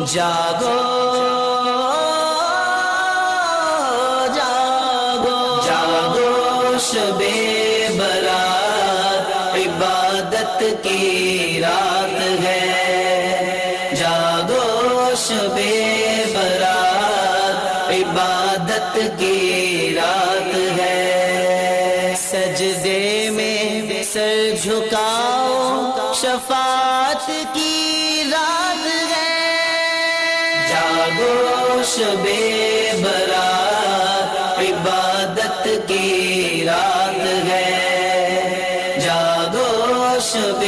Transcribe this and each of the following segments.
جاگو جاگو جاگو شب برات عبادت کی رات ہے، جاگو شب برات عبادت کی رات ہے، سجدے میں سر جھکاؤ شفاعت کی رات ہے، جاگو شب برات عبادت کی رات ہے، جاگو شب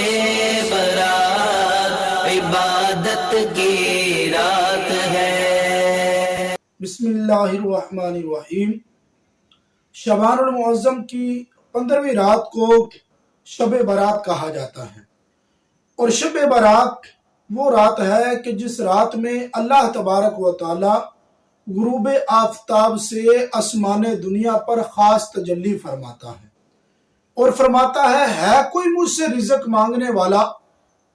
برات عبادت کی رات ہے۔ بسم اللہ الرحمن الرحیم۔ شعبان المعظم کی 15ویں رات کو شب برات کہا جاتا ہے، اور شب برات وہ رات ہے کہ جس رات میں اللہ تبارک و تعالی غروب آفتاب سے آسمان دنیا پر خاص تجلی فرماتا ہے، اور فرماتا ہے کوئی مجھ سے رزق مانگنے والا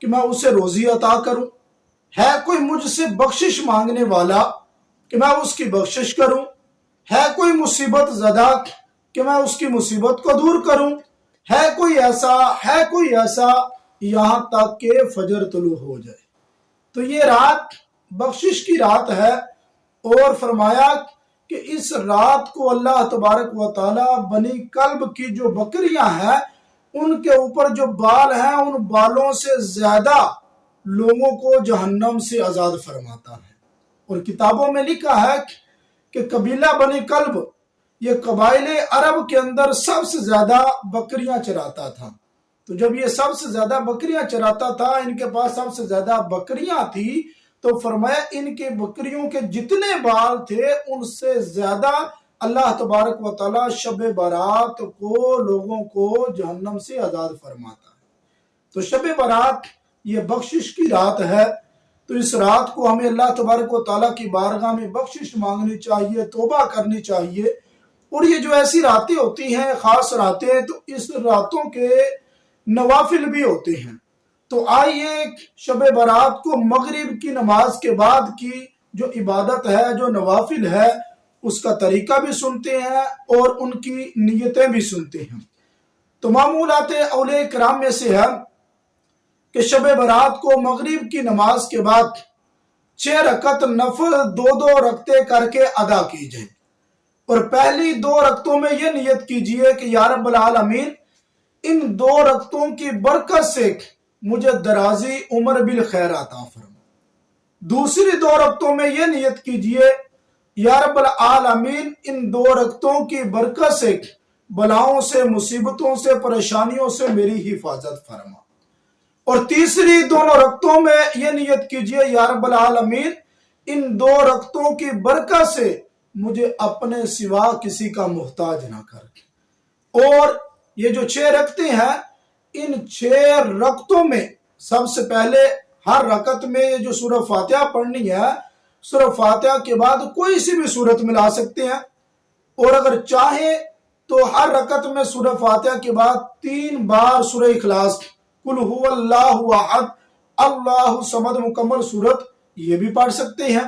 کہ میں اسے روزی عطا کروں، ہے کوئی مجھ سے بخشش مانگنے والا کہ میں اس کی بخشش کروں، ہے کوئی مصیبت زدہ کہ میں اس کی مصیبت کو دور کروں، ہے کوئی ایسا یہاں تک کہ فجر طلوع ہو جائے۔ تو یہ رات بخشش کی رات ہے، اور فرمایا کہ اس رات کو اللہ تبارک و تعالی بنی کلب کی جو بکریاں ہیں ان کے اوپر جو بال ہیں ان بالوں سے زیادہ لوگوں کو جہنم سے آزاد فرماتا ہے۔ اور کتابوں میں لکھا ہے کہ قبیلہ بنی کلب یہ قبائل عرب کے اندر سب سے زیادہ بکریاں چراتا تھا، تو جب یہ سب سے زیادہ بکریاں چراتا تھا، ان کے پاس سب سے زیادہ بکریاں تھی، تو فرمایا ان کے بکریوں کے جتنے بال تھے ان سے زیادہ اللہ تبارک و تعالی شب برات کو لوگوں کو جہنم سے آزاد فرماتا ہے۔ تو شب برات یہ بخشش کی رات ہے، تو اس رات کو ہمیں اللہ تبارک و تعالیٰ کی بارگاہ میں بخشش مانگنی چاہیے، توبہ کرنی چاہیے۔ اور یہ جو ایسی راتیں ہوتی ہیں، خاص راتیں، تو اس راتوں کے نوافل بھی ہوتے ہیں۔ تو آئیے شب برات کو مغرب کی نماز کے بعد کی جو عبادت ہے، جو نوافل ہے، اس کا طریقہ بھی سنتے ہیں اور ان کی نیتیں بھی سنتے ہیں۔ تو معمولات اولیاء کرام میں سے ہے کہ شب برات کو مغرب کی نماز کے بعد 6 رکعت نفل 2 رکعتیں کر کے ادا کی جائیں، اور پہلی 2 رکعتوں میں یہ نیت کیجئے کہ یا رب العالمین ان 2 رکعتوں کی برکت سے مجھے درازی عمر بالخیر عطا فرما۔ دوسری 2 رکعتوں میں یہ نیت کیجئے یا رب العالمین ان 2 رکعتوں کی برکت سے بلاؤں سے، مصیبتوں سے، پریشانیوں سے میری حفاظت فرما۔ اور تیسری 2 رکعتوں میں یہ نیت کیجئے یا رب العالمین ان 2 رکعتوں کی برکت سے مجھے اپنے سوا کسی کا محتاج نہ کر۔ اور یہ جو 6 رکعتیں ہیں، ان 6 رکعتوں میں سب سے پہلے ہر رکعت میں یہ جو سورہ فاتحہ پڑھنی ہے، سورہ فاتحہ کے بعد کوئی سی بھی سورت ملا سکتے ہیں، اور اگر چاہیں تو ہر رکعت میں سورہ فاتحہ کے بعد 3 بار سورہ اخلاص قل هو اللہ احد اللہ الصمد مکمل سورت یہ بھی پڑھ سکتے ہیں۔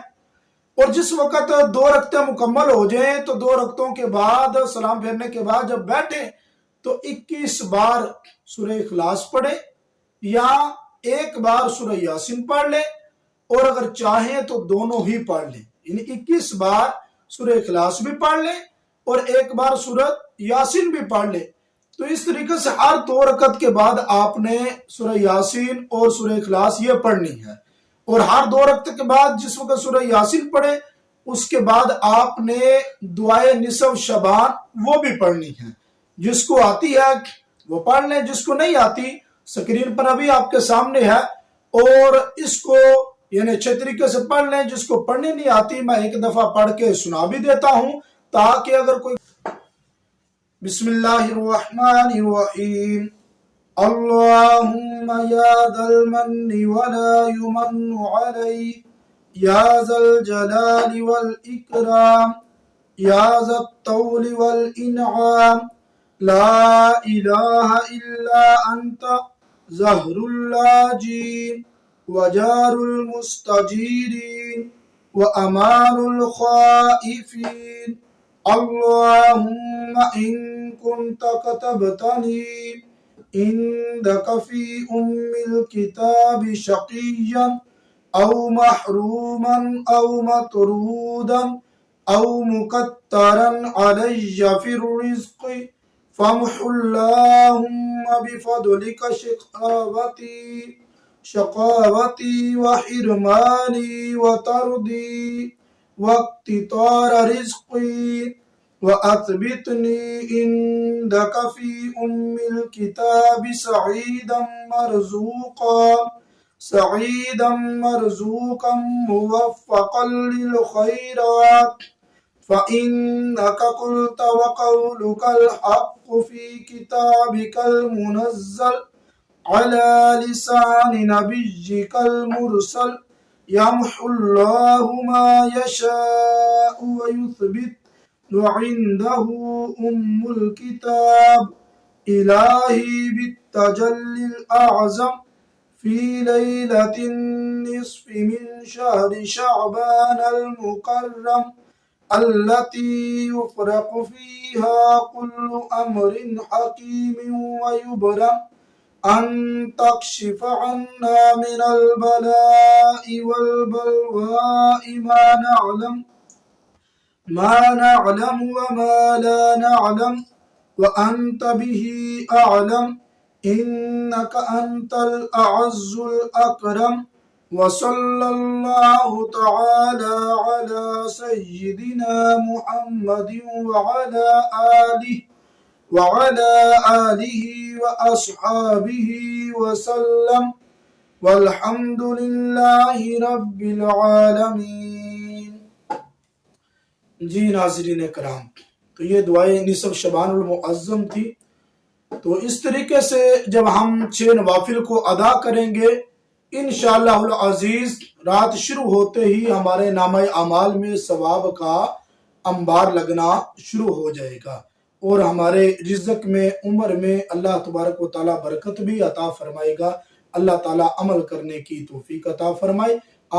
اور جس وقت 2 رکعتیں مکمل ہو جائیں تو 2 رکعتوں کے بعد سلام پھیرنے کے بعد جب بیٹھیں تو 21 بار سورہ اخلاص پڑھیں، یا 1 بار سورہ یاسین پڑھ لیں، اور اگر چاہیں تو دونوں ہی پڑھ لیں، یعنی 21 بار سورہ اخلاص بھی پڑھ لیں اور 1 بار سورہ یاسین بھی پڑھ لیں۔ تو اس طریقے سے ہر 2 رکعت کے بعد آپ نے سورہ یاسین اور سورہ اخلاص یہ پڑھنی ہے، اور ہر 2 رکعت کے بعد جس وقت سورہ یاسین پڑھے اس کے بعد آپ نے دعائے نصف شعبان وہ بھی پڑھنی ہے۔ جس کو آتی ہے وہ پڑھ لیں، جس کو نہیں آتی سکرین پر ابھی آپ کے سامنے ہے، اور اس کو یعنی اچھے طریقے سے پڑھ لیں۔ جس کو پڑھنی نہیں آتی میں 1 دفعہ پڑھ کے سنا بھی دیتا ہوں، تاکہ اگر کوئی بسم اللہ الرحمن الرحیم۔ اللہم یا ذا المن ولا یمن علی یا ذا الجلال والاکرام یا ذا الطول والانعام لا الہ الا انت ظہر اللاجین وجار المستجيرين وأمان الخائفين اللهم إن كنت كتبتني عندك في الكتاب شقيا أو محروما أو مطرودا أو مكترا علي في الرزق فامح اللهم بفضلك شقاوتي وحرماني وطردي واقتطار رزقي وأثبتني عندك في الكتاب سعيدا مرزوقا موفقا للخيرات فإنك قلت وقولك الحق في كتابك المنزل على لسان نبيك المرسل يمحو الله ما يشاء ويثبت وعنده الكتاب إلهي بالتجلي الأعظم في ليلة النصف من شهر شعبان المكرم التي يفرق فيها كل أمر حكيم ويبرم أن تكشف عنا من البلاء والبلواء ما نعلم وما لا نعلم وأنت به أعلم إنك أنت الأعز الأكرم وصلى الله تعالى على سيدنا محمد وعلى آله وأصحابه وسلم والحمد لله رب العالمین۔ جی ناظرین کرام، تو یہ دعائیں نصف شعبان المعظم تھی۔ تو اس طریقے سے جب ہم 6 نوافل کو ادا کریں گے انشاءاللہ العزیز رات شروع ہوتے ہی ہمارے نامہ اعمال میں ثواب کا انبار لگنا شروع ہو جائے گا، اور ہمارے رزق میں عمر میں اللہ تبارک و تعالیٰ برکت بھی عطا فرمائے گا۔ اللہ تعالیٰ عمل کرنے کی توفیق عطا فرمائے،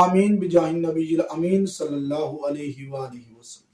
آمین بجاہ النبی الامین صلی اللہ علیہ وآلہ وسلم۔